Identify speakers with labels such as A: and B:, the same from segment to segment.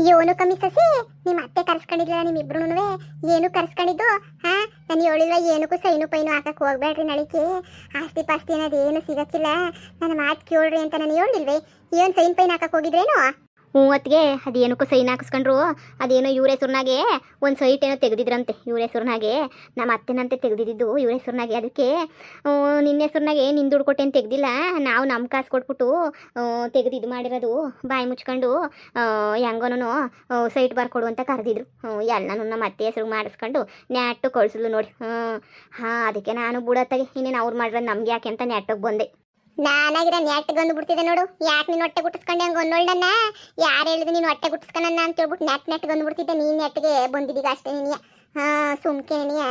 A: ಯೋನು ಕಮ್ಮಿ ಸಸಿ ನಿಮ್ಮ ಅತ್ತೆ ಕರ್ಸ್ಕೊಂಡಿದ್ಲ ನಿಮ್ಮಿಬ್ರುನುವೆ ಏನು ಕರ್ಸ್ಕೊಂಡಿದ್ದು ಹಾ ನಾನು ಹೇಳಿಲ್ವ ಏನಕ್ಕೂ ಸೈನು ಪೈನು ಹಾಕಕ್ ಹೋಗ್ಬೇಡ್ರಿ ನಳಿಕೆ ಆಸ್ತಿ ಪಾಸ್ತಿ ಅನ್ನೋದು ಏನು ಸಿಗಕ್ಕಿಲ್ಲ ನನ್ನ ಮಾತು ಕೇಳ್ರಿ ಅಂತ ನಾನು ಹೇಳಿಲ್ವೇ ಏನು ಸೈನ್ ಪೈನ್ ಹಾಕಕ್ ಹೋಗಿದ್ರೇನು
B: ಮೂವತ್ತಿಗೆ ಅದೇನಕ್ಕೂ ಸೈನ್ ಹಾಕಿಸ್ಕೊಂಡ್ರು ಅದೇನೋ ಇವ್ರ ಹೆಸ್ರನಾಗೆ ಒಂದು ಸೈಟ್ ಏನೋ ತೆಗೆದಿದ್ರಂತೆ ಇವ್ರ ಹೆಸ್ರನಾಗೆ ನಮ್ಮ ಅತ್ತೆನಂತೆ ತೆಗೆದಿದ್ದು ಇವ್ರ ಹೆಸ್ರನಾಗೆ ಅದಕ್ಕೆ ನಿನ್ನ ಹೆಸ್ರನಾಗೆ ನಿಂದು ದುಡ್ಡು ಕೊಟ್ಟೆ ಅಂತ ತೆಗ್ದಿಲ್ಲ ನಾವು ನಮ್ಮ ಕಾಸು ಕೊಟ್ಬಿಟ್ಟು ತೆಗೆದಿದ್ದು ಮಾಡಿರೋದು ಬಾಯಿ ಮುಚ್ಕೊಂಡು ಹೆಂಗೋನು ಸೈಟ್ ಬರ್ಕೊಡು ಅಂತ ಕರೆದಿದ್ರು ಎಲ್ಲನೂ ನಮ್ಮ ಅತ್ತೆ ಹೆಸ್ರಿಗೆ ಮಾಡಿಸ್ಕೊಂಡು ನ್ಯಾಟ್ಟು ಕಳಿಸಿದ್ಲು ನೋಡಿ ಹಾಂ ಅದಕ್ಕೆ ನಾನು ಬಿಡತ್ತಾಗೆ ಇನ್ನೇನು ಅವ್ರು ಮಾಡಿರೋದು ನಮ್ಗೆ ಯಾಕೆ ಅಂತ ನ್ಯಾಟೋಗಿ ಬಂದೆ
A: ನಾನಾಗಿರ ನೆಟ್ಟಿಗೆ ಬಂದು ಬಿಡ್ತಿದ್ದೆ ನೋಡು ಯಾಕೆ ನೀನು ಹೊಟ್ಟೆ ಗುಟ್ಟಿಸ್ಕೊಂಡೆ ಹಂಗೆ ಒಂದೊಳ್ದನ್ನ ಯಾರು ಹೇಳಿದ್ರು ನೀನು ಹೊಟ್ಟೆ ಗುಟ್ಟಿಸ್ಕೊಂಡ ಅಂತ ಹೇಳ್ಬಿಟ್ಟು ನೆಟ್ಟಿಗೆ ಬಂದು ಬಿಡ್ತಿದ್ದೆ ನೀನು ನೆಟ್ಟಿಗೆ ಬಂದಿದ್ದೀಗ ಅಷ್ಟೇ ನೀನಿಯ ಸುಮ್ಕೆ ನೀನಿಯ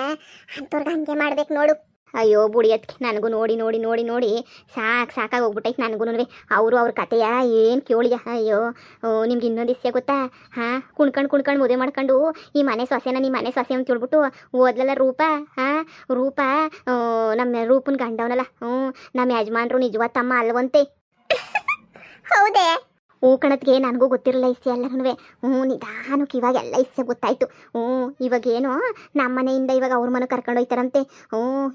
A: ಅಂಥವ್ರಿಗೆ ಹಂಗೆ ಮಾಡ್ಬೇಕು ನೋಡು
B: ಅಯ್ಯೋ ಬುಡಿಯತ್ಗೆ ನನಗೂ ನೋಡಿ ನೋಡಿ ನೋಡಿ ನೋಡಿ ಸಾಕಾಗಿ ಹೋಗ್ಬಿಟ್ಟೈತೆ ನನಗೂ ಅವರು ಅವ್ರ ಕತೆಯ ಏನು ಕೇಳಿಯ ಅಯ್ಯೋ ನಿಮ್ಗೆ ಇನ್ನೊಂದು ಇಸ್ಯ ಗೊತ್ತಾ ಹಾಂ ಕುಣ್ಕೊಂಡು ಮದುವೆ ಮಾಡ್ಕೊಂಡು ಈ ಮನೆ ಸೊಸೆನ ನಿಮ್ಮ ಮನೆ ಸೊಸೆ ಅಂತ ಹೇಳ್ಬಿಟ್ಟು ಓದ್ಲಲ್ಲ ರೂಪ ರೂಪ ನಮ್ಮ ರೂಪನ ಗಂಡವನಲ್ಲ ನಮ್ಮ ಯಜಮಾನ್ರು ನಿಜವಾದ ತಮ್ಮ ಅಲ್ವಂತೆ
A: ಹೌದೇ
B: ಕಣತ್ಗೆ ನನಗೂ ಗೊತ್ತಿರಲಿಲ್ಲ ಇಸ್ಸೆ ಎಲ್ಲರೂ ನಿಧಾನಕ್ಕೆ ಇವಾಗ ಎಲ್ಲ ಇಸ್ಸೆ ಗೊತ್ತಾಯ್ತು ಇವಾಗೇನು ನಮ್ಮ ಮನೆಯಿಂದ ಇವಾಗ ಅವ್ರ ಮನೆ ಕರ್ಕೊಂಡು ಹೋಯ್ತಾರಂತೆ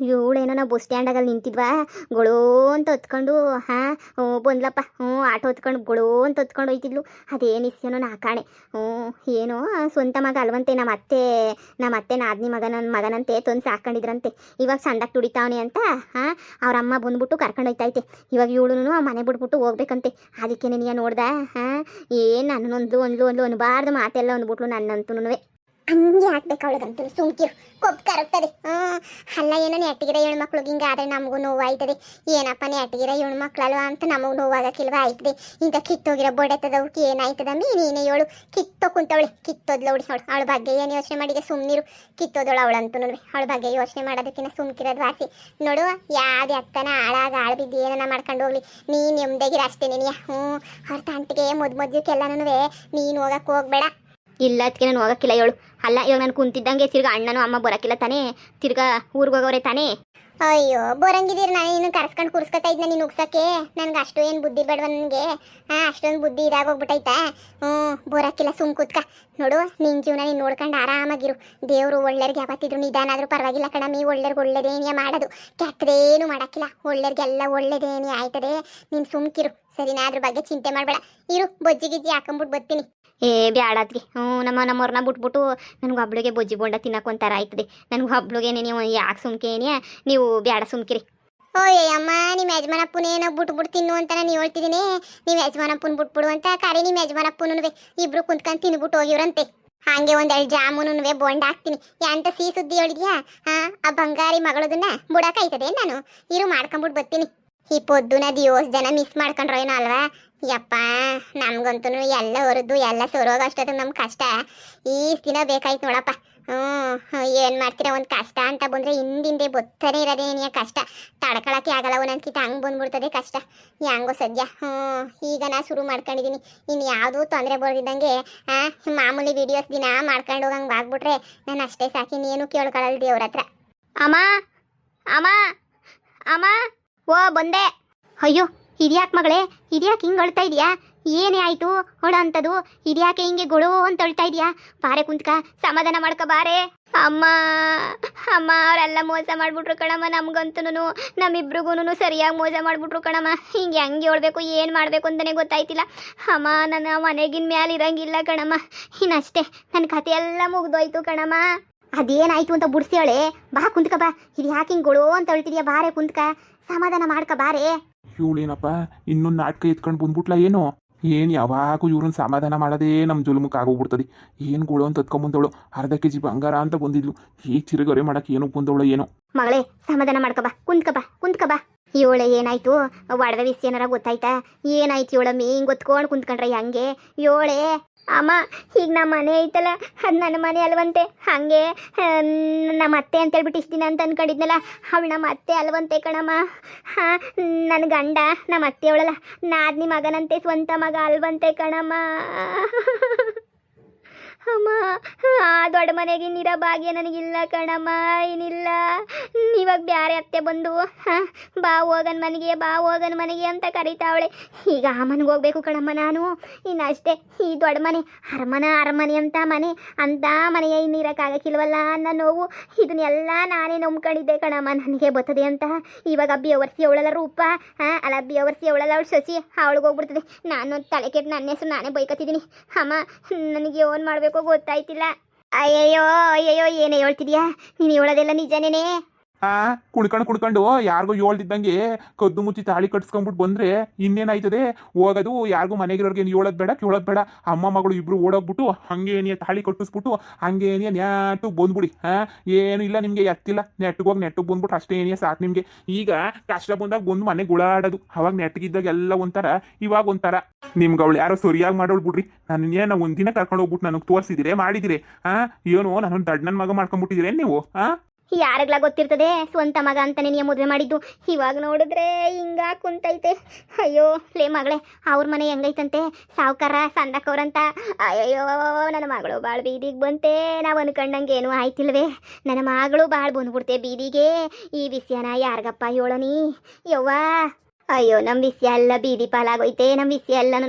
B: ಇವಳೇನೋ ನಾವು ಬಸ್ ಸ್ಟ್ಯಾಂಡಾಗಲ್ಲಿ ನಿಂತಿದ್ವಾ ಗೊಳೋ ಅಂತ ಹೊತ್ಕೊಂಡು ಬಂದ್ಲಪ್ಪ ಆಟೋ ಹೊತ್ಕೊಂಡು ಗೊಳೋ ಅಂತ ಹೊತ್ಕೊಂಡು ಹೋಯ್ತಿದ್ಲು ಅದೇನು ಇಸ್ಸೇನೋ ನಾಕಾಣೆ ಏನೋ ಸ್ವಂತ ಮಗ ಅಲ್ವಂತೆ ನಮ್ಮ ಅತ್ತೆ ನಾದ್ನಿ ಮಗನಂತೆ ತಂದು ಸಾಕೊಂಡಿದ್ರಂತೆ ಇವಾಗ ಸಂಡಕ್ಕೆ ದುಡಿತಾವನೆ ಅಂತ ಅವ್ರ ಅಮ್ಮ ಬಂದ್ಬಿಟ್ಟು ಕರ್ಕೊಂಡು ಹೋಯ್ತೈತೆ ಇವಾಗ ಇವಳು ಮನೆ ಬಿಟ್ಬಿಟ್ಟು ಹೋಗ್ಬೇಕಂತೆ ಅದಕ್ಕೆ ನೀನು ನೋಡ್ದ ಏನು ನನ್ನೊಂದು ಅನ್ಬಾರ್ದು ಮಾತೆಲ್ಲ ಅಂದ್ಬಿಟ್ಲು ನನ್ನಂತೂ
A: ಹಂಗೆ ಹಾಕ್ಬೇಕು ಅವಳಿಗಂತೂ ಸುಮ್ಕಿರು ಕೊಬ್ಬು ಕರಗ್ತದೆ ಅಲ್ಲ ಏನೋ ನೆಟ್ಟಿಗಿರೋ ಹೆಣ್ಮಕ್ಳಿಗೆ ಹಿಂಗೆ ಆದರೆ ನಮಗೂ ನೋವಾಯ್ತದೆ ಏನಪ್ಪ ನೆಟ್ಟಿಗಿರೋ ಹೆಣ್ಮಕ್ಳಲ್ವ ಅಂತ ನಮಗೂ ನೋವಾಗಕ್ಕಿಲ್ವ ಆಯ್ತದೆ ಇಂಥ ಕಿತ್ತೋಗಿರೋ ಬೊಡೆತದವ್ರಿಗೆ ಏನಾಯ್ತದ ನೀನೇ ಹೇಳು ಕಿತ್ತೋ ಕುಂತವಳೆ ಕಿತ್ತೋದ್ಲ ಅವಳ ಬಗ್ಗೆ ಏನು ಯೋಚನೆ ಮಾಡಿಗೆ ಸುಮ್ಮನಿರು ಕಿತ್ತೋದವಳು ಅವಳಂತೂ ಅವಳ ಬಗ್ಗೆ ಯೋಚನೆ ಮಾಡೋದಕ್ಕಿಂತ ಸುಮ್ಕಿರೋದು ವಾಸಿ ನೋಡು ಯಾವ್ದು ಎತ್ತನ ಆಳಾಗ ಬಿದ್ದು ಏನನ್ನ ಮಾಡ್ಕೊಂಡು ಹೋಗ್ಲಿ ನೀನು ನೆಮ್ಮದಿಗಿರ ಅಷ್ಟೇ ನೀನಿಯ ಅವ್ರ ತಂಟಿಗೆ ಮೊದ್ಮೊದ್ಯಕ್ಕೆಲ್ಲನೂ ನೀನು ಹೋಗಕ್ಕೆ ಹೋಗ್ಬೇಡ
B: ಇಲ್ಲ ಅದಕ್ಕೆ ನಾನು ಹೋಗಕ್ಕಿಲ್ಲ ಹೇಳು ಅಲ್ಲ ಇವಾಗ ನಾನು ಕುಂತಿದ್ದಂಗೆ ತಿರ್ಗಾ ಅಣ್ಣನೂ ಅಮ್ಮ ಬರೋಕ್ಕಿಲ್ಲ ತಾನೇ ತಿರ್ಗಾ ಊರಿಗೆ ಹೋಗೋರೆ ತಾನೇ
A: ಅಯ್ಯೋ ಬರಂಗಿದ್ದೀರಿ ನಾನು ಇನ್ನು ಕರ್ಸ್ಕೊಂಡು ಕೂರಿಸ್ಕೊತಾ ಇದ್ನ ನೀನು ಉಗ್ಸಕ್ಕೆ ನನಗೆ ಅಷ್ಟು ಏನು ಬುದ್ಧಿ ಬೇಡವ ನನಗೆ ಅಷ್ಟೊಂದು ಬುದ್ಧಿ ಇದಾಗೋಗ್ಬಿಟ್ಟೈತಾ ಬರೋಕ್ಕಿಲ್ಲ ಸುಮ್ ಕೂತ್ಕ ನೋಡು ನಿನ್ನ ಜೀವನ ನೀನು ನೋಡ್ಕೊಂಡು ಆರಾಮಾಗಿರು ದೇವರು ಒಳ್ಳೆಯವ್ರಿಗೆ ಯಾವತ್ತಿದ್ರು ನಿಧಾನ ಆದರೂ ಪರವಾಗಿಲ್ಲ ಕಣಮಿ ಒಳ್ಳೆಯವ್ರಿಗೆ ಒಳ್ಳೇದೇನೇ ಮಾಡೋದು ಕೆಟ್ಟದೇನು ಮಾಡೋಕ್ಕಿಲ್ಲ ಒಳ್ಳೆಯವ್ರಿಗೆಲ್ಲ ಒಳ್ಳೇದೇನೇ ಆಯ್ತದೆ ನೀನು ಸುಮ್ಕಿರು ಸರಿನಾ ಅದ್ರ ಬಗ್ಗೆ ಚಿಂತೆ ಮಾಡಬೇಡ ಇರು ಬೊಜ್ಜಿ ಗಿಜ್ಜಿ ಹಾಕೊಂಬಿಟ್ಟು ಬರ್ತೀನಿ
B: ಬ್ಯಾಡತ್ಗೆ ನಮ್ಮವ್ರನ್ನ ಬಿಟ್ಬಿಟ್ಟು ನನಗೆ ಹಬ್ಳಿಗೆ ಬೊಜ್ಜಿ ಬೋಂಡ ತಿನ್ನಕ್ಕೆ ಒಂಥರ ಆಯ್ತದೆ ನನಗೆ ಹಬ್ಳಿಗೇನೆ ನೀವು ಯಾಕೆ ಸುಮ್ಕೇನೆ ನೀವು ಬ್ಯಾಡ ಸುಮ್ಕಿರಿ
A: ಓಯ್ ಅಮ್ಮ ನಿಮ್ಮ ಯಜಮಾನಪ್ಪನೇನೋ ಬಿಟ್ಬಿಟ್ಟು ತಿನ್ನು ಅಂತ ನಾನು ಹೇಳ್ತಿದ್ದೀನಿ ನೀವು ಯಜಮಾನಪ್ಪನ ಬಿಟ್ಬಿಡು ಅಂತ ಕರೆ ನಿಮ್ಮ ಯಜಮಾನಪ್ಪನೂ ಇಬ್ರು ಕುಂತ್ಕೊಂಡು ತಿನ್ಬಿಟ್ಟು ಹೋಗಿವ್ರಂತೆ ಹಾಗೆ ಒಂದೆರಡು ಜಾಮೂನುವೆ ಬೋಂಡ ಹಾಕ್ತೀನಿ ಎಂತ ಸಿಹಿ ಸುದ್ದಿ ಹೇಳಿದ್ಯಾ ಆ ಬಂಗಾರಿ ಮಗಳದನ್ನ ಬುಡಕಾಯ್ತದೆ ನಾನು ಇರು ಮಾಡ್ಕೊಂಬಿಟ್ಟು ಬರ್ತೀನಿ ಈ ಪೊದ್ದುನ ದಿವಸ ಜನ ಮಿಸ್ ಮಾಡ್ಕೊಂಡ್ರೋ ಏನೋ ಅಲ್ವಾ ಯಪ್ಪ ನಮ್ಗಂತೂ ಎಲ್ಲ ಹೊರದ್ದು ಎಲ್ಲ ಸೊರೋಗ ಅಷ್ಟೊತ್ತು ನಮ್ಮ ಕಷ್ಟ ಈ ದಿನ ಬೇಕಾಯ್ತು ನೋಡಪ್ಪ ಏನು ಮಾಡ್ತೀರ ಒಂದು ಕಷ್ಟ ಅಂತ ಬಂದರೆ ಹಿಂದಿಂದೆ ಬೊತ್ತನೇ ಇರೋದೇನಿಯ ಕಷ್ಟ ತಡ್ಕೊಳಕ್ಕೆ ಆಗಲ್ಲ ಒಂದೊಂದ್ಕಿತ ಹಂಗೆ ಬಂದ್ಬಿಡ್ತದೆ ಕಷ್ಟ ಹೆಂಗೋ ಸದ್ಯ ಈಗ ನಾ ಶುರು ಮಾಡ್ಕೊಂಡಿದ್ದೀನಿ ಇನ್ನು ಯಾವುದೂ ತೊಂದರೆ ಬರ್ದಿದ್ದಂಗೆ ಮಾಮೂಲಿ ವಿಡಿಯೋಸ್ ದಿನ ಮಾಡ್ಕೊಂಡು ಹೋಗಂಗೆ ಆಗ್ಬಿಟ್ರೆ ನಾನು ಅಷ್ಟೇ ಸಾಕಿ ನೀನು ಕೇಳ್ಕೊಳ್ಳಲ್ಲ ದೇವ್ರ ಹತ್ರ
B: ಅಮ್ಮ ಅಮ್ಮ ಅಮ್ಮ ಓ ಬಂದೆ ಅಯ್ಯೋ ಇದ್ಯಾಕೆ ಮಗಳೇ ಇದ್ಯಾಕೆ ಹಿಂಗೆ ಅಳ್ತಾ ಇದೆಯಾ ಏನೇ ಆಯಿತು ಹೊಡ ಅಂಥದ್ದು ಇದ್ಯಾಕೆ ಹಿಂಗೆ ಗೊಳು ಅಂತ ಅಳ್ತಾ ಇದೆಯಾ ಬಾರೆ ಕುಂತ್ಕ ಸಮಾಧಾನ ಮಾಡ್ಕ ಬಾರೆ ಅಮ್ಮ ಅಮ್ಮ ಅವರೆಲ್ಲ ಮೋಸ ಮಾಡಿಬಿಟ್ರು ಕಣಮ್ಮ ನಮ್ಗಂತೂ ನಮ್ಮಿಬ್ರಿಗೂ ಸರಿಯಾಗಿ ಮೋಸ ಮಾಡಿಬಿಟ್ರು ಕಣಮ್ಮ ಹಿಂಗೆ ಹೆಂಗೆ ಹೇಳ್ಬೇಕು ಏನು ಮಾಡಬೇಕು ಅಂತಲೇ ಗೊತ್ತಾಯ್ತಿಲ್ಲ ಅಮ್ಮ ನನ್ನ ಮನೆಗಿನ ಮ್ಯಾಲೆ ಇರಂಗಿಲ್ಲ ಕಣಮ್ಮ ಇನ್ನಷ್ಟೇ ನನ್ನ ಕತೆ ಎಲ್ಲ ಮುಗ್ದೋಯ್ತು ಕಣಮ್ಮ ಅದೇನಾಯ್ತು ಅಂತ ಬುಡ್ಸ್ಯಾಳೆ ಬಾ ಕುಂತ್ಕ ಬಾ ಇದು ಯಾಕೆ ಹಿಂಗೆ ಗೊಳು ಅಂತ ಅಳ್ತಿದ್ಯಾ ಬಾರೆ ಕುಂತ್ಕ ಸಮಾಧಾನ ಮಾಡ್ಕ ಬಾರೆ
C: ಇವಳೇನಪ್ಪ ಇನ್ನೊಂದು ನಾಟಕ ಎತ್ಕೊಂಡು ಬಂದ್ಬಿಟ್ಲ ಏನು ಯಾವಾಗೂ ಇವ್ರನ್ನ ಸಮಾಧಾನ ಮಾಡೋದೇ ನಮ್ಮ ಜುಲ್ಮಕ್ಕೆ ಆಗೋಗ್ಬಿಡ್ತದೆ ಏನು ಗುಳು ಅಂತ ಎತ್ಕೊಂಬಂದವಳು ಅರ್ಧ ಕೆಜಿ ಬಂಗಾರ ಅಂತ ಬಂದಿದ್ಲು ಈಗ ಚಿರಗರೆ ಮಾಡಕ್ಕೆ ಏನಕ್ಕೆ ಬಂದವಳು ಏನೋ
B: ಮಗಳೇ ಸಮಾಧಾನ ಮಾಡ್ಕ ಬಾ ಕುಂತ್ಕ ಬಾ ಇವಳೆ ಏನಾಯ್ತು ಒಡವೆ ವಿಷಯ ಏನಾರ ಗೊತ್ತಾಯ್ತಾ ಏನಾಯ್ತು ಇವಳಮ್ಮಿ ಹಿಂಗೆ ಗೊತ್ಕೊಂಡು ಕುಂತ್ಕೊಂಡ್ರೆ ಹೆಂಗೆ ಇವಳೆ ಅಮ್ಮ ಈಗ ನಮ್ಮ ಮನೆ ಐತಲ್ಲ ಅದು ನನ್ನ ಮನೆ ಅಲ್ವಂತೆ ಹಾಗೆ ನಮ್ಮ ಅತ್ತೆ ಅಂತೇಳ್ಬಿಟ್ಟು ಇಷ್ಟು ದಿನ ಅಂತ ಅನ್ಕೊಂಡಿದ್ನಲ್ಲ ಅವಳು ನಮ್ಮ ಅತ್ತೆ ಅಲ್ವಂತೆ ಕಣಮ್ಮ ನನ್ನ ಗಂಡ ನಮ್ಮ ಅತ್ತೆ ಅವಳಲ್ಲ ನಾದ್ನಿ ಮಗನಂತೆ ಸ್ವಂತ ಮಗ ಅಲ್ವಂತೆ ಕಣಮ್ಮ ಅಮ್ಮ ದೊಡ್ಡ ಮನೆಗೆ ಇನ್ನಿರೋ ಭಾಗ್ಯ ನನಗಿಲ್ಲ ಕಣಮ್ಮ, ಏನಿಲ್ಲ. ಇವಾಗ ಬ್ಯಾರೆ ಅತ್ತೆ ಬಂದು ಬಾ ಹೋಗನ್ ಮನೆಗೆ, ಬಾ ಹೋಗನ್ ಮನೆಗೆ ಅಂತ ಕರೀತಾವಳೆ. ಈಗ ಆ ಮನೆಗೆ ಹೋಗ್ಬೇಕು ಕಣಮ್ಮ ನಾನು. ಇನ್ನು ಅಷ್ಟೇ, ಈ ದೊಡ್ಡ ಮನೆ ಅರಮನೆ ಅಂತ ಮನೆ ಅಂತ ಮನೆಯ ಇನ್ನಿರೋಕ್ಕಾಗಕ್ಕಿಲ್ವಲ್ಲ ಅನ್ನೋ ನೋವು. ಇದನ್ನೆಲ್ಲ ನಾನೇ ನಂಬ್ಕೊಂಡಿದ್ದೆ ಕಣಮ್ಮ ನನಗೆ ಬರ್ತದೆ ಅಂತ. ಇವಾಗ ಬೇವರ್ಸಿ ಅವಳೆಲ್ಲ ರೂಪ, ಅಲ್ಲ ಬೇವರ್ಸಿ ಅವಳೆಲ್ಲ ಅವಳು ಶಶಿ, ಅವಳಿಗೆ ಹೋಗ್ಬಿಡ್ತದೆ. ನಾನು ತಲೆ ಕೆಟ್ಟು ನನ್ನ ಹೆಸರು ನಾನೇ ಬೈಕತ್ತಿದ್ದೀನಿ. ಅಮ್ಮ ನನಗೆ ಏನು ಮಾಡಬೇಕು ಗೊತ್ತಾಯ್ತಿಲ್ಲ. ಅಯ್ಯಯ್ಯೋ ಏನೇ ಹೇಳ್ತಿದ್ಯಾ ನೀನು? ಹೇಳೋದೆಲ್ಲ ನಿಜನೇನೆ?
C: ಕುಣ್ಕೊಂಡು ಯಾರಿಗೂ ಹೇಳ್ದಿದ್ದಂಗೆ ಕದ್ದು ಮುಚ್ಚಿ ತಾಳಿ ಕಟ್ಸ್ಕೊಂಡ್ಬಿಟ್ಟು ಬಂದ್ರೆ ಇನ್ನೇನಾಯ್ತದೆ? ಹೋಗೋದು ಯಾರಿಗೂ ಮನೆಗಿರೋರ್ಗೆ ಹೇಳೋದು ಬೇಡ, ಕೇಳೋದು ಬೇಡ. ಅಮ್ಮ ಮಗಳು ಇಬ್ರು ಓಡೋಗ್ಬಿಟ್ಟು ಹಂಗೇನಿಯ ತಾಳಿ ಕಟ್ಟಿಸ್ಬಿಟ್ಟು ಹಂಗೇನಿಯ ನೆಟ್ಟಗೆ ಬಂದ್ಬಿಡಿ. ಏನು ಇಲ್ಲ ನಿಮಗೆ ಎತ್ತಿಲ್ಲ, ನೆಟ್ಟಿಗೆ ಹೋಗಿ ನೆಟ್ಟಿಗೆ ಬಂದ್ಬಿಟ್ಟು ಅಷ್ಟೇ ಏನಿಯ ಸಾಕು ನಿಮಗೆ. ಈಗ ಕಷ್ಟ ಬಂದಾಗ ಬಂದು ಮನೆ ಗುಳಾಡೋದು, ಅವಾಗ ನೆಟ್ಟಿಗಿದ್ದಾಗ ಎಲ್ಲ ಒಂಥರ, ಇವಾಗ ಒಂಥರ. ನಿಮ್ಗೆ ಅವಳು ಯಾರೋ ಸರಿಯಾಗಿ ಮಾಡೋಳು ಬಿಡ್ರಿ. ನಾನು ಏನೋ ಒಂದಿನ ಕರ್ಕೊಂಡು ಹೋಗ್ಬಿಟ್ಟು ನನಗೆ ತೋರಿಸಿದಿರೆ ಮಾಡಿದಿರಿ. ಏನು ನನ್ನ ದಡ್ಡನ ಮಗ ಮಾಡ್ಕೊಂಡ್ಬಿಟ್ಟಿದ್ದೀರಿ ನೀವು?
B: ಯಾರಿಗ್ಲ ಗೊತ್ತಿರ್ತದೆ ಸ್ವಂತ ಮಗ ಅಂತಾನೆ ನೀ ಮದುವೆ ಮಾಡಿದ್ದು. ಇವಾಗ ನೋಡಿದ್ರೆ ಹಿಂಗ ಕುಂತೈತೆ. ಅಯ್ಯೋ ಲೇ ಮಗಳೇ, ಅವ್ರ ಮನೆ ಹೆಂಗೈತಂತೆ, ಸಾವುಕಾರ ಸಂದಕ್ಕವ್ರಂತ. ಅಯ್ಯೋ ನನ್ನ ಮಗಳು ಭಾಳ ಬೀದಿಗೆ ಬಂತೆ. ನಾವು ಅನ್ಕೊಂಡಂಗೆ ಏನೂ ಆಯ್ತಿಲ್ವೇ, ನನ್ನ ಮಗಳು ಭಾಳ ಬಂದ್ಬಿಡ್ತೆ ಬೀದಿಗೆ. ಈ ವಿಷಯನ ಯಾರಿಗಪ್ಪ ಹೇಳೋನಿ ಯವ್ವ? ಅಯ್ಯೋ ನಮ್ಮ ವಿಷಯ ಎಲ್ಲ ಬೀದಿ ಪಾಲಾಗೋಯ್ತೆ, ನಮ್ಮ ವಿಷಯ ಎಲ್ಲನೂ.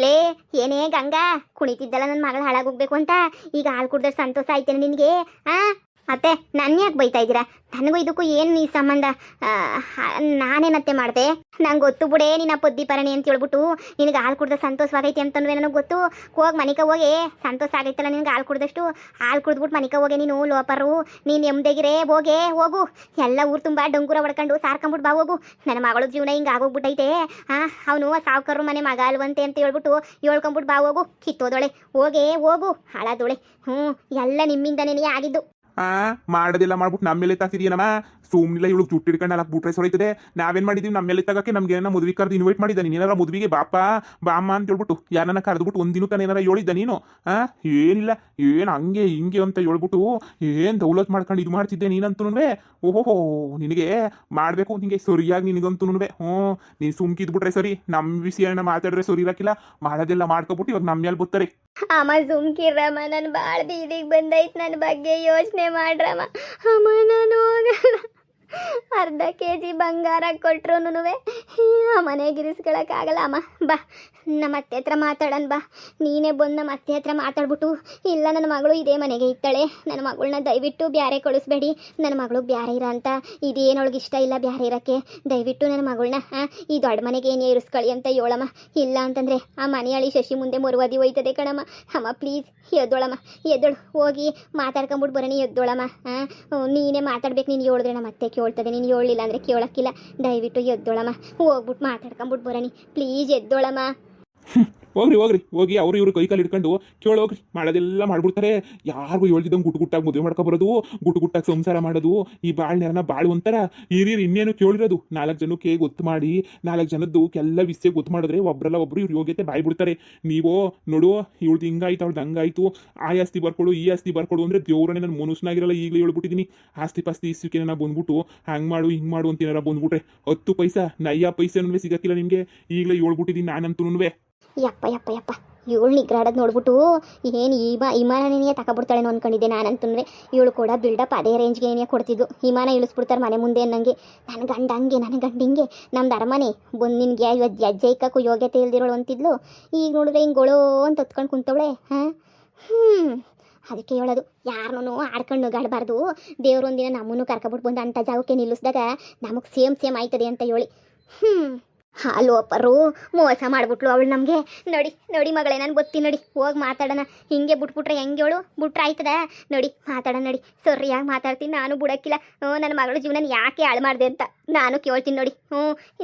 B: ಲೇ ಏನೇ ಗಂಗಾ, ಕುಣಿತಿದ್ದಲ್ಲ ನನ್ನ ಮಗಳು ಹಾಳಾಗೋಗ್ಬೇಕು ಅಂತ, ಈಗ ಹಾಲು ಕುಡ್ದ್ರೆ ಸಂತೋಷ ಆಯ್ತೇನೆ ನಿನಗೆ? ಅತ್ತೆ ನನ್ನ ಯಾಕೆ ಬೈತಾ ಇದ್ದೀರಾ? ನನಗೂ ಇದಕ್ಕೂ ಏನು ಈ ಸಂಬಂಧ? ನಾನೇನತ್ತೆ ಮಾಡಿದೆ? ನಂಗೆ ಗೊತ್ತು ಬಿಡೇ, ನಿನ್ನ ಪದ್ದಿ ಪರಣಿ ಅಂತ ಹೇಳ್ಬಿಟ್ಟು ನಿನಗೆ ಹಾಲು ಕುಡ್ದ ಸಂತೋಷವಾಗೈತೆ ಅಂತಂದ್ರೆ ನನಗೆ ಗೊತ್ತು. ಹೋಗಿ ಮನಿಕ ಹೋಗಿ, ಸಂತೋಷ ಆಗೈತಲ್ಲ ನಿನಗೆ ಹಾಲು ಕುಡ್ದಷ್ಟು. ಹಾಲು ಕುಡ್ದ್ಬಿಟ್ಟು ಮನಿಕ ಹೋಗಿ ನೀನು ಲೋಪರು, ನೀನು ನೆಮ್ಮದಿಗಿರೇ ಹೋಗು. ಎಲ್ಲ ಊರು ತುಂಬ ಡಂಗೂರ ಹೊಡ್ಕೊಂಡು ಸಾರ್ಕೊಂಬಿಟ್ಟು ಬಾ ಹೋಗು. ನನ್ನ ಮಗಳು ಜೀವನ ಹಿಂಗೆ ಆಗೋಗ್ಬಿಟ್ಟೈತೆ. ಅವನು ಸಾವುಕಾರರು ಮನೆ ಮಗ ಅಲ್ವಂತೆ ಅಂತ ಹೇಳ್ಬಿಟ್ಟು ಹೇಳ್ಕೊಂಬಿಟ್ಟು ಬಾ ಹೋಗು. ಕಿತ್ತೋದೊಳೆ ಹೋಗು ಹಾಳಾದೊಳೆ. ಎಲ್ಲ ನಿಮ್ಮಿಂದನೇ ಆಗಿದ್ದು.
C: ಮಾಡೋದಿಲ್ಲ ಮಾಡ್ಬಿಟ್ಟು ನಮ್ಮ ಮೇಲೆ ತಾಸಿದೀನಮ್ಮ. ಸುಮ್ಮನಿಲ್ಲ, ಇವಳು ಜುಟ್ಟು ಹಿಡ್ಕೊಂಡು ಅಲ್ಲ ಬಿಟ್ರೆ ಸೊರೈತದೆ. ನಾವೇನು ಮಾಡಿದೀವಿ? ನಮ್ಮ ಮೇಲೆ ತಗೋಕ್ಕೆ ನಮ್ಗೆ ಏನೋ ಮದುವೆ ಕರೆದು ಇನ್ವೈಟ್ ಮಾಡಿದ್ದ ನೀನು? ಏನಾರ ಮದುವೆಗೆ ಬಾಮ್ಮ ಅಂತ ಹೇಳ್ಬಿಟ್ಟು ಯಾರನ್ನ ಕರೆದ್ಬಿಟ್ಟು ಒಂದಿನ ತಾನು ಏನಾರ ಹೇಳಿದ್ದ ನೀನು? ಏನಿಲ್ಲ, ಏನು ಹಂಗೆ ಹಿಂಗೆ ಅಂತ ಹೇಳ್ಬಿಟ್ಟು ಏನು ದೌಲತ್ ಮಾಡ್ಕೊಂಡು ಇದು ಮಾಡ್ತಿದ್ದೆ ನೀನಂತೂ. ಓಹೋ ನಿನಗೆ ಮಾಡಬೇಕು, ನಿನಗೆ ಸರಿಯಾಗಿ ನಿನಗಂತೂ. ನೀನು ಸುಮ್ಕಿದ್ಬಿಟ್ರೆ ಸರಿ, ನಮ್ಮ ವಿಷಯನ ಮಾತಾಡಿದ್ರೆ ಸರಿ ಇರಕ್ಕಿಲ್ಲ. ಮಾಡೋದೆಲ್ಲ ಮಾಡ್ಕೊಬಿಟ್ಟು ಇವಾಗ ನಮ್ಮ ಮೇಲೆ ಬರ್ತಾರೆ.
B: ಅಮ್ಮ ಸುಮ್ಕಿರಮ್ಮ, ನನ್ನ ಭಾಳ ಬೀದಿಗೆ ಬಂದೈತೆ. ನನ್ನ ಬಗ್ಗೆ ಯೋಚನೆ ಮಾಡ್ರಮ್ಮ. ಅಮ್ಮ ನಾನು ಹೋಗಲ್ಲ. ಅರ್ಧ KG ಬಂಗಾರ ಕೊಟ್ರು ಆ ಮನೆಗೆ ಇರಿಸ್ಕೊಳಕ್ಕಾಗಲ್ಲ. ಅಮ್ಮ ಬಾ, ನಮ್ಮ ಅತ್ತೆ ಹತ್ರ ಮಾತಾಡೋಣ ಬಾ. ನೀನೇ ಬಂದು ನಮ್ಮ ಅತ್ತೆ ಹತ್ರ ಮಾತಾಡ್ಬಿಟ್ಟು, ಇಲ್ಲ ನನ್ನ ಮಗಳು ಇದೇ ಮನೆಗೆ ಇರ್ತಾಳೆ, ನನ್ನ ಮಗಳನ್ನ ದಯವಿಟ್ಟು ಬ್ಯಾರೆ ಕಳಿಸ್ಬೇಡಿ, ನನ್ನ ಮಗಳಿಗೆ ಬ್ಯಾರೆ ಇರ ಅಂತ ಇದೇನೊಳಗೆ ಇಷ್ಟ ಇಲ್ಲ ಬ್ಯಾರೆ ಇರೋಕ್ಕೆ, ದಯವಿಟ್ಟು ನನ್ನ ಮಗಳನ್ನ ಈ ದೊಡ್ಡ ಮನೆಗೆ ಏನೇ ಇರಿಸ್ಕೊಳ್ಳಿ ಅಂತ ಹೇಳಮ್ಮ. ಇಲ್ಲ ಅಂತಂದರೆ ಆ ಮನೆಯಾಳಿ ಶಶಿ ಮುಂದೆ ಮುರುವಾದಿ ಹೋಯ್ತದೆ ಕಣಮ್ಮ. ಅಮ್ಮ ಪ್ಲೀಸ್ ಎದ್ದೋಳಮ್ಮ, ಎದ್ದೋಳು, ಹೋಗಿ ಮಾತಾಡ್ಕೊಂಬಿಟ್ಟು ಬರೋಣ. ಎದ್ದೋಳಮ್ಮ, ನೀನೇ ಮಾತಾಡ್ಬೇಕು. ನೀನು ಹೇಳಿದ್ರೆ ನಮ್ಮ ಅತ್ತೆ ಕೇಳ್ತದೆ, ನೀನು ಹೇಳಿಲ್ಲ ಅಂದರೆ ಕೇಳೋಕ್ಕಿಲ್ಲ. ದಯವಿಟ್ಟು ಎದ್ದೋಳಮ್ಮ, ಹೋಗ್ಬಿಟ್ಟು ಮಾತಾಡ್ಕೊಂಬಿಟ್ಟು ಬರೋಣ ಪ್ಲೀಸ್. ಎದ್ದೋಳಮ್ಮ.
C: ಹೋಗಿ ಅವ್ರು ಇವರು ಕೈ ಕಾಲು ಹಿಡ್ಕೊಂಡು ಕೇಳೋಗ್ರಿ. ಮಾಡೋದೆಲ್ಲ ಮಾಡ್ಬಿಡ್ತಾರೆ. ಯಾರಿಗೂ ಹೇಳ್ತಿದ್ದಂಗೆ ಗುಟ್ಟಾಗಿ ಮದುವೆ ಮಾಡ್ಕೊಬರೋದು, ಗುಟ್ಟಾಗಿ ಸಂಸಾರ ಮಾಡೋದು. ಈ ಬಾಳ್ನೆರನ ಬಾಳು ಒಂಥರ ಹಿರಿಯರು ಇನ್ನೇನು ಕೇಳಿರೋದು. 4 ಜನಕ್ಕೆ ಗೊತ್ತು ಮಾಡಿ, 4 ಜನದ್ದು ಎಲ್ಲ ವಿಷಯ ಗೊತ್ತು ಮಾಡಿದ್ರೆ ಒಬ್ರಲ್ಲ ಒಬ್ರು ಇವ್ರ ಯೋಗ್ಯತೆ ಬಾಯಿ ಬಿಡ್ತಾರೆ. ನೀವು ನೋಡು, ಇವಳ್ದು ಹಿಂಗಾಯ್ತು, ಅವ್ಳದ್ದು ಹಂಗಾಯ್ತು, ಆ ಆಸ್ತಿ ಬರ್ಕೊಡು, ಈ ಆಸ್ತಿ ಬರ್ಕೊಡು ಅಂದರೆ ದೇವ್ರನ್ನೇ ನಾನು ಮನುಷ್ಯನಾಗಿರಲ್ಲ. ಈಗಲೇ ಹೇಳ್ಬಿಟ್ಟಿದ್ದೀನಿ, ಆಸ್ತಿ ಪಾಸ್ತಿ ಇಸ್ಸಿಕೆ ನಾನು ಬಂದ್ಬಿಟ್ಟು ಹಂಗೆ ಮಾಡು ಹಿಂಗೆ ಮಾಡು ಅಂತ ಏನಾರ ಬಂದ್ಬಿಟ್ರೆ 10 ಪೈಸಾ ನಯ್ಯ ಪೈಸೆನೂ ಸಿಗಕ್ಕಿಲ್ಲ ನಿಮಗೆ. ಈಗಲೇ ಹೇಳ್ಬಿಟ್ಟಿದ್ದೀನಿ ನಾನಂತೂ.
B: ಯಪ್ಪ ಇವಳು ನಿಗ್ರಾಡೋದು ನೋಡ್ಬಿಟ್ಟು ಏನು ವಿಮಾನನೇ ತಗೊಬಿಡ್ತಾಳೇನೋ ಅಂದ್ಕೊಂಡಿದ್ದೆ ನಾನಂತೂ. ಇವಳು ಕೂಡ ಬಿಲ್ಡಪ್ ಅದೇ ರೇಂಜ್ಗೆ ಏನೇ ಕೊಡ್ತಿದ್ದು. ವಿಮಾನ ಇಳಿಸ್ಬಿಡ್ತಾರೆ ಮನೆ ಮುಂದೆ ಅನ್ನಂಗೆ. ನನ್ನ ಗಂಡ ಹಿಂಗೆ ನಮ್ದು ಅರಮನೆ ಬಂದು ನಿನಗೆ ಇವತ್ತು ಹೆಜ್ಜೆ ಇಕ್ಕಕ್ಕೂ ಯೋಗ್ಯತೆ ಇಲ್ದಿರೋಳು ಅಂತಿದ್ಲು. ಈಗ ನೋಡಿದ್ರೆ ಹಿಂಗೊಳೋ ಅಂತ ಹೊತ್ಕೊಂಡು ಕುಂತವಳೆ. ಅದಕ್ಕೆ ಹೇಳೋದು, ಯಾರನ್ನೂ ಆಡ್ಕೊಂಡು ಗಾಡಬಾರ್ದು. ದೇವ್ರು ಒಂದಿನ ನಮ್ಮನ್ನು ಕರ್ಕೊಬಿಟ್ಟು ಬಂದು ಅಂಥ ಜಾಗಕ್ಕೆ ನಿಲ್ಲಿಸಿದಾಗ ನಮಗೆ ಸೇಮ್ ಆಯ್ತದೆ ಅಂತ ಹೇಳಿ. ಲೋಪರು ಮೋಸ ಮಾಡಿಬಿಟ್ಲು ಅವಳು ನಮಗೆ. ನೋಡಿ ಮಗಳೇ, ನಾನು ಗೊತ್ತಿ ನೋಡಿ, ಹೋಗಿ ಮಾತಾಡೋಣ. ಹಿಂಗೆ ಬಿಟ್ಬಿಟ್ರೆ ಹೆಂಗೆ ಹೇಳು? ಬಿಟ್ರೆ ಆಯ್ತದ? ನೋಡಿ ಮಾತಾಡೋಣ, ನೋಡಿ ಸರಿಯಾಗಿ ಮಾತಾಡ್ತೀನಿ. ನಾನು ಬಿಡೋಕ್ಕಿಲ್ಲ. ನನ್ನ ಮಗಳ ಜೀವನ ಯಾಕೆ ಹಾಳು ಮಾಡಿದೆ ಅಂತ ನಾನು ಕೇಳ್ತೀನಿ ನೋಡಿ.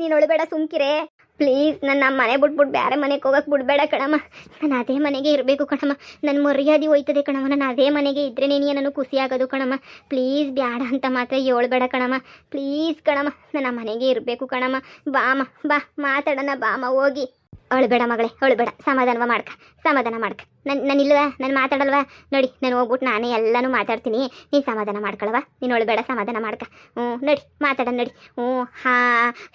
B: ನೀನು ಒಳಬೇಡ, ಸುಮ್ಕಿರೇ ಪ್ಲೀಸ್. ನನ್ನ ಮನೆ ಬಿಟ್ಬಿಟ್ಟು ಬೇರೆ ಮನೆಗೆ ಹೋಗಕ್ಕೆ ಬಿಡಬೇಡ ಕಣಮ್ಮ. ನಾನು ಅದೇ ಮನೆಗೆ ಇರಬೇಕು ಕಣಮ್ಮ. ನನ್ನ ಮರ್ಯಾದೆ ಹೋಯ್ತದೆ ಕಣಮ್ಮ. ನಾನು ಅದೇ ಮನೆಗೆ ಇದ್ರೇ ನನಗೆ ಖುಷಿ ಆಗೋದು ಕಣಮ್ಮ. ಪ್ಲೀಸ್ ಬೇಡ ಅಂತ ಮಾತ್ರ ಹೇಳ್ಬೇಡ ಕಣಮ್ಮ. ಪ್ಲೀಸ್ ಕಣಮ್ಮ, ನನ್ನ ಮನೆಗೆ ಇರಬೇಕು ಕಣಮ್ಮ. ಬಾಮ ಬಾ ಮಾತಾಡೋಣ ಬಾಮ ಹೋಗಿ. ಅಳ್ಬೇಡ ಮಗಳೇ, ಅಳ್ಬೇಡ, ಸಮಾಧಾನ ಮಾಡ್ಕ. ನಾನಿಲ್ವಾ, ನಾನು ಮಾತಾಡಲ್ವಾ? ನೋಡಿ, ನಾನು ಹೋಗ್ಬಿಟ್ಟು ನಾನೇ ಎಲ್ಲನೂ ಮಾತಾಡ್ತೀನಿ, ನೀನು ಸಮಾಧಾನ ಮಾಡ್ಕೊಳವ, ನೀನು ಅಳ್ಬೇಡ, ಸಮಾಧಾನ ಮಾಡ್ಕ. ನಡಿ ಮಾತಾಡೋಣ, ನಡಿ.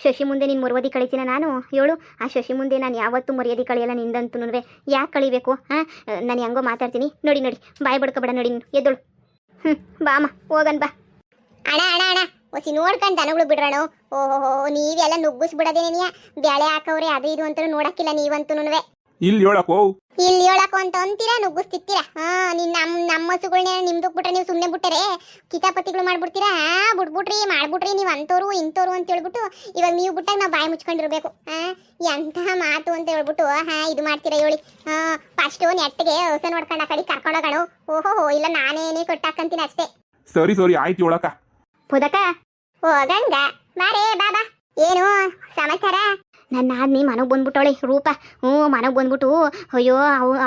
B: ಶಶಿ ಮುಂದೆ ನೀನು ಮರ್ಯಾದೆ ಕಳಿತೀನ ನಾನು? ಹೇಳು, ಆ ಶಶಿ ಮುಂದೆ ನಾನು ಯಾವತ್ತೂ ಮರ್ಯಾದೆ ಕಳಿಯಲ್ಲ ನಿಂದಂತೂ. ಯಾಕೆ ಕಳಿಬೇಕು? ನಾನು ಹೆಂಗೋ ಮಾತಾಡ್ತೀನಿ. ನೋಡಿ ಬಾಯ್ ಬಡ್ಕೊಬೇಡ, ನೋಡಿ ನೀನು ಎದ್ದಳು. ಬಾಮ ಹೋಗನ್ ಬಾ.
A: ಅಣ್ಣ ಅಣ್ಣ ಅಣ್ಣ ಒಸಿ ನೋಡ್ಕೊಂಡು ದನಗಳು ಬಿಡ್ರಣ. ಓಹೋ, ನೀವೆಲ್ಲ ನುಗ್ಗಿಸ್ಬಿಡೋದೇನಿಯ, ಬ್ಯಾಳೆ ಹಾಕವ್ರೆ ಅದು ಇದು ಅಂತ ನೋಡಕ್ಕಿಲ್ಲ ನೀವಂತೂ.
C: ಇಲ್ಲಿ ಹೇಳಕೋ,
A: ಇಲ್ಲಿ ಹೇಳಕು ಅಂತ ಅಂತೀರಾ, ನುಗ್ಗಿಸ್ತಿತ್ತೀರಾ. ನೀನ್ ನಮ್ಮ ಹಸುಗಳನ್ನ ನಿಮ್ದಕ್ ಬಿಟ್ರೆ ನೀವು ಸುಮ್ಮನೆ ಬಿಟ್ಟರೆ ಕಿತಾಪತಿಗಳು ಮಾಡ್ಬಿಡ್ತೀರಾ. ಬಿಟ್ಬಿಟ್ರಿ ಮಾಡ್ಬಿಟ್ರಿ ನೀವು ಅಂತವ್ರು ಇಂಥವ್ರು ಅಂತ ಹೇಳ್ಬಿಟ್ಟು ಇವಾಗ ನೀವು ಬಿಟ್ಟಾಗ ನಾವು ಬಾಯಿ ಮುಚ್ಕೊಂಡಿರ್ಬೇಕು. ಎಂತಹ ಮಾತು ಅಂತ ಹೇಳ್ಬಿಟ್ಟು ಇದು ಮಾಡ್ತೀರಾ ಹೇಳಿ. ಫಸ್ಟು ನೆಟ್ಟಿಗೆ ಹೊಸ ನೋಡ್ಕೊಂಡು ಆ ಕಡೆ ಕರ್ಕೊಂಡೋಗೋಣ. ಓಹೋ, ಇಲ್ಲ ನಾನೇನೇ ಕೊಟ್ಟಾಕಂತೀನಿ ಅಷ್ಟೇ.
C: ಸರಿ ಆಯ್ತು ಹೇಳಕ.
B: ಪುದಕ
A: ಹೋಗಂಗ ಬಾರೇ ಬಾಬಾ. ಏನು ಸಮಾಚಾರ?
B: ನನ್ನ ನೀ ಮನೆಗೆ ಬಂದ್ಬಿಟ್ಟವಳೆ ರೂಪ. ಮನೆಗೆ ಬಂದ್ಬಿಟ್ಟು ಅಯ್ಯೋ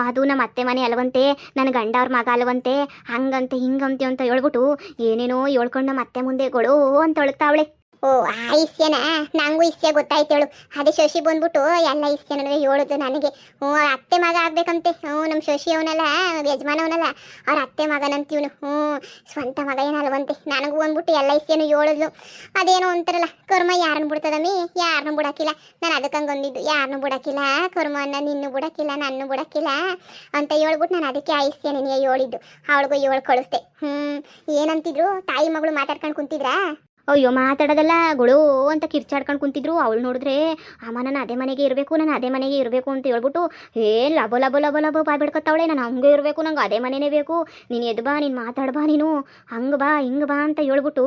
B: ಅದು ನಮ್ಮ ಅತ್ತೆ ಮನೆ ಅಲ್ವಂತೆ, ನನ್ನ ಗಂಡ ಅವ್ರ ಮಗ ಅಲ್ವಂತೆ, ಹಂಗಂತೆ ಹಿಂಗಂತೆ ಅಂತ ಹೇಳ್ಬಿಟ್ಟು ಏನೇನೋ ಹೇಳ್ಕೊಂಡು ನಮ್ಮ ಅತ್ತೆ ಮುಂದೆ ಗೊಳು ಅಂತ ಹೇಳ್ತಾವಳೆ.
A: ಓ, ಆ ಇಸ್ಯನ ನಂಗೂ ಇಸ್ಯ ಗೊತ್ತಾಯ್ತೇಳು. ಅದೇ ಶಶಿ ಬಂದ್ಬಿಟ್ಟು ಎಲ್ಲ ಇಸ್ಯನವೇ ಹೇಳುದು ನನಗೆ. ಅತ್ತೆ ಮಗ ಆಗ್ಬೇಕಂತೆ. ನಮ್ಮ ಶಶಿ ಅವನಲ್ಲ, ಯಜಮಾನವನಲ್ಲ, ಅವ್ರ ಅತ್ತೆ ಮಗನಂತೀವನು. ಸ್ವಂತ ಮಗ ಏನಲ್ವಂತೆ. ನನಗೂ ಬಂದ್ಬಿಟ್ಟು ಎಲ್ಲ ಇಸ್ಯನು ಹೇಳಿದ್ಲು. ಅದೇನೋ ಅಂತಾರಲ್ಲ, ಕರ್ಮ ಯಾರನ್ನು ಬಿಡ್ತದಮ್ಮಿ, ಯಾರನ್ನೂ ಬಿಡಕ್ಕಿಲ್ಲ. ನಾನು ಅದಕ್ಕಂಗೆ ಅಂದಿದ್ದು, ಯಾರನ್ನೂ ಬಿಡಕ್ಕಿಲ್ಲ ಕರ್ಮನ್ನ, ನಿನ್ನೂ ಬಿಡಕ್ಕಿಲ್ಲ, ನನ್ನ ಬಿಡಕ್ಕಿಲ್ಲ ಅಂತ ಹೇಳ್ಬಿಟ್ಟು ನಾನು ಅದಕ್ಕೆ ಆ ಇಸ್ಯ ನಿನಗೆ ಹೇಳಿದ್ದು. ಅವಳಿಗೂ ಹೇಳಿ ಕಳಿಸ್ದೆ. ಏನಂತಿದ್ರು ತಾಯಿ ಮಗಳು ಮಾತಾಡ್ಕೊಂಡು ಕುಂತಿದ್ರಾ?
B: ಅಯ್ಯೋ ಮಾತಾಡೋದಲ್ಲ, ಗೊಳು ಅಂತ ಕಿರ್ಚಾಡ್ಕೊಂಡು ಕುಂತಿದ್ರು. ಅವಳು ನೋಡಿದ್ರೆ ಅಮ್ಮ ನಾನು ಅದೇ ಮನೆಗೆ ಇರಬೇಕು, ನಾನು ಅದೇ ಮನೆಗೆ ಇರಬೇಕು ಅಂತ ಹೇಳ್ಬಿಟ್ಟು ಲಬೋ ಲಬೋ ಲಬೋ ಲಬೋ ಬಾಯ್ ಬಿಡ್ಕೊತಾವಳೆ. ನಾನು ಹಂಗೆ ಇರಬೇಕು, ನಂಗೆ ಅದೇ ಮನೆಯೇ ಬೇಕು, ನೀನು ಎದ್ದು ಬಾ, ನೀನು ಮಾತಾಡ್ಬಾ, ನೀನು ಹಂಗೆ ಬಾ ಹಿಂಗೆ ಬಾ ಅಂತ ಹೇಳ್ಬಿಟ್ಟು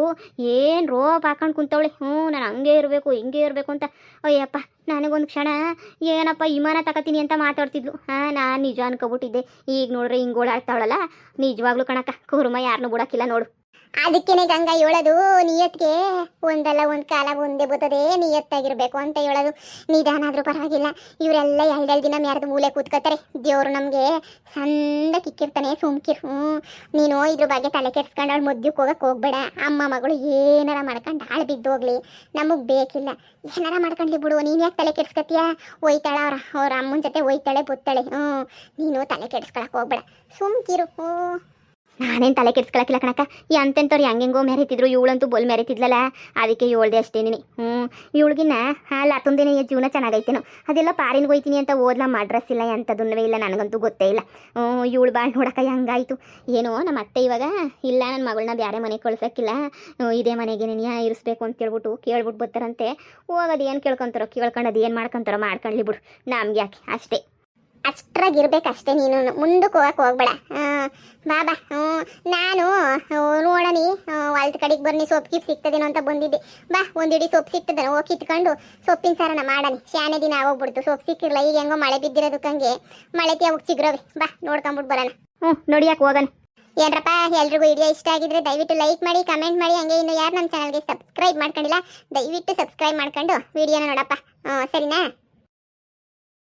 B: ಏನು ರೋಪ್ ಹಾಕೊಂಡು ಕುಂತವಳೆ. ನಾನು ಹಂಗೆ ಇರಬೇಕು ಹಿಂಗೆ ಇರಬೇಕು ಅಂತ. ಅಯ್ಯಪ್ಪ, ನನಗೊಂದು ಕ್ಷಣ ಏನಪ್ಪ ವಿಮಾನ ತಗೋತೀನಿ ಅಂತ ಮಾತಾಡ್ತಿದ್ಲು. ನಾನು ನಿಜ ಅನ್ಕೊಬಿಟ್ಟಿದ್ದೆ. ಈಗ ನೋಡ್ರಿ ಹಿಂಗೆ ಓಡಾಡ್ತಾವಳಲ್ಲ, ನಿಜವಾಗ್ಲೂ ಕಣಕ್ಕ, ಕುರ್ಮ ಯಾರನ್ನೂ ಬಿಡೋಕ್ಕಿಲ್ಲ ನೋಡು.
A: ಅದಕ್ಕೇನೆ ಗಂಗಾ ಹೇಳೋದು, ನಿಯತ್ಗೆ ಒಂದಲ್ಲ ಒಂದು ಕಾಲ ಒಂದೇ ಬರ್ತದೆ, ನಿಯತ್ತಾಗಿರ್ಬೇಕು ಅಂತ ಹೇಳೋದು. ನಿಧಾನ ಆದ್ರೂ ಪರವಾಗಿಲ್ಲ. ಇವರೆಲ್ಲ ಎರಡೆರಡು ದಿನ ಮ್ಯಾರ್ದು ಮೂಲೆ ಕೂತ್ಕೋತಾರೆ. ದೇವ್ರು ನಮಗೆ ಸಂದ ಕಿಕ್ಕಿರ್ತಾನೆ, ಸುಮ್ಕಿರ್. ನೀನು ಇದ್ರ ಬಗ್ಗೆ ತಲೆ ಕೆಡ್ಸ್ಕೊಂಡು ಅವಳು ಮದ್ಯಕ್ಕೆ ಹೋಗಕ್ಕೆ ಹೋಗ್ಬೇಡ. ಅಮ್ಮ ಮಗಳು ಏನಾರ ಮಾಡ್ಕೊಂಡು ಹಾಳು ಬಿದ್ದೋಗ್ಲಿ, ನಮಗೆ ಬೇಕಿಲ್ಲ. ಏನಾರ ಮಾಡ್ಕೊಂಡ್ಲಿ ಬಿಡು, ನೀನು ಯಾಕೆ ತಲೆ ಕೆಡ್ಸ್ಕೊತೀಯ? ಒಯ್ತಾಳ ಅವ್ರ ಅಮ್ಮನ ಜೊತೆ ಒಯ್ತಾಳೆ ಬುತ್ತಾಳೆ. ನೀನು ತಲೆ ಕೆಡ್ಸ್ಕೊಳಕ್ಕೆ ಹೋಗ್ಬೇಡ, ಸುಮ್ಕಿರು.
B: ನಾನೇನು ತಲೆ ಕೆಡ್ಸ್ಕೊಳಕ್ಕಿಲ್ಲ ಕಣಕ್ಕ. ಈ ಅಂತೆಂಥವ್ರು ಹೆಂಗೆಂಗೋ ಮೆರೀತಿದ್ರು, ಇವಳಂತೂ ಬೋಲ್ ಮೆರೀತಿದ್ಲಲ್ಲ, ಅದಕ್ಕೆ ಹೇಳ್ದೆ ಅಷ್ಟೇನಿ. ಇವಳಿಗಿನ್ನ ಲತ್ತೊಂದೇನೆ ಜೀವನ ಚೆನ್ನಾಗೈತೇನೋ. ಅದೆಲ್ಲ ಪಾರಿನ್ಗೆ ಹೋಯ್ತೀನಿ ಅಂತ ಓದ್ಲಾ, ಮಾಡ್ರೆಸ್ ಇಲ್ಲ ಎಂಥದನ್ನವೇ ಇಲ್ಲ, ನನಗಂತೂ ಗೊತ್ತೇ ಇಲ್ಲ. ಇವಳು ಬಾಳ್ ನೋಡಕ್ಕ ಹೆಂಗಾಯ್ತು ಏನೋ. ನಮ್ಮ ಅತ್ತೆ ಇವಾಗ ಇಲ್ಲ, ನನ್ನ ಮಗಳನ್ನ ಬೇರೆ ಮನೆಗೆ ಕಳ್ಸೋಕ್ಕಿಲ್ಲ, ಇದೇ ಮನೆಗೆ ನೀನು ಇರಿಸ್ಬೇಕು ಅಂತ ಕೇಳ್ಬಿಟ್ಟು ಬರ್ತಾರಂತೆ. ಹೋಗೋದು ಏನು ಕೇಳ್ಕೊತಾರೋ ಕೇಳ್ಕೊಂಡು ಏನು ಮಾಡ್ಕೊತಾರೋ ಮಾಡ್ಕೊಳ್ಳಿ ಬಿಡು, ನಮ್ಗೆ ಯಾಕೆ ಅಷ್ಟೇ.
A: ಅಷ್ಟ್ರಾಗಿರ್ಬೇಕಷ್ಟೇ. ನೀನು ಮುಂದಕ್ಕೆ ಹೋಗಕ್ಕೆ ಹೋಗ್ಬೇಡ. ಬಾಬಾ, ನಾನು ನೋಡನಿ ಹೊಲ್ದ ಕಡೆಗೆ ಬರ್ನಿ, ಸೊಪ್ಪು ಗಿಪ್ಪು ಸಿಗ್ತದೇನೋ ಅಂತ ಬಂದಿದ್ದೆ. ಬಾ, ಒಂದಿಡಿ ಸೊಪ್ಪು ಸಿಗ್ತದೆ, ಹೋಗಿ ಕಿತ್ಕೊಂಡು ಸೊಪ್ಪಿನ ಸಾರನ ಮಾಡನಿ. ಶಾನೆ ದಿನ ಆಗೋಗ್ಬಿಡ್ತು, ಸೊಪ್ಪು ಸಿಕ್ಕಿರಲ್ಲ. ಈಗ ಹೆಂಗೋ ಮಳೆ ಬಿದ್ದಿರೋದಕ್ಕಂಗೆ ಮಳೆ ಹೋಗಿ ಸಿಗ್ರವೆ. ಬಾ, ನೋಡ್ಕೊಂಬಿಟ್ಟು ಬರೋಣ.
B: ನೋಡಿ ಯಾಕೆ ಹೋಗೋಣ.
A: ಏನ್ರಪ್ಪ, ಎಲ್ರಿಗೂ ವಿಡಿಯೋ ಇಷ್ಟ ಆಗಿದ್ರೆ ದಯವಿಟ್ಟು ಲೈಕ್ ಮಾಡಿ, ಕಮೆಂಟ್ ಮಾಡಿ. ಹಂಗೆ ಇನ್ನು ಯಾರು ನಮ್ಮ ಚಾನಲ್ಗೆ ಸಬ್ಸ್ಕ್ರೈಬ್ ಮಾಡ್ಕೊಂಡಿಲ್ಲ ದಯವಿಟ್ಟು ಸಬ್ಸ್ಕ್ರೈಬ್ ಮಾಡ್ಕೊಂಡು ವಿಡಿಯೋನ ನೋಡಪ್ಪ. ಸರಿನಾ?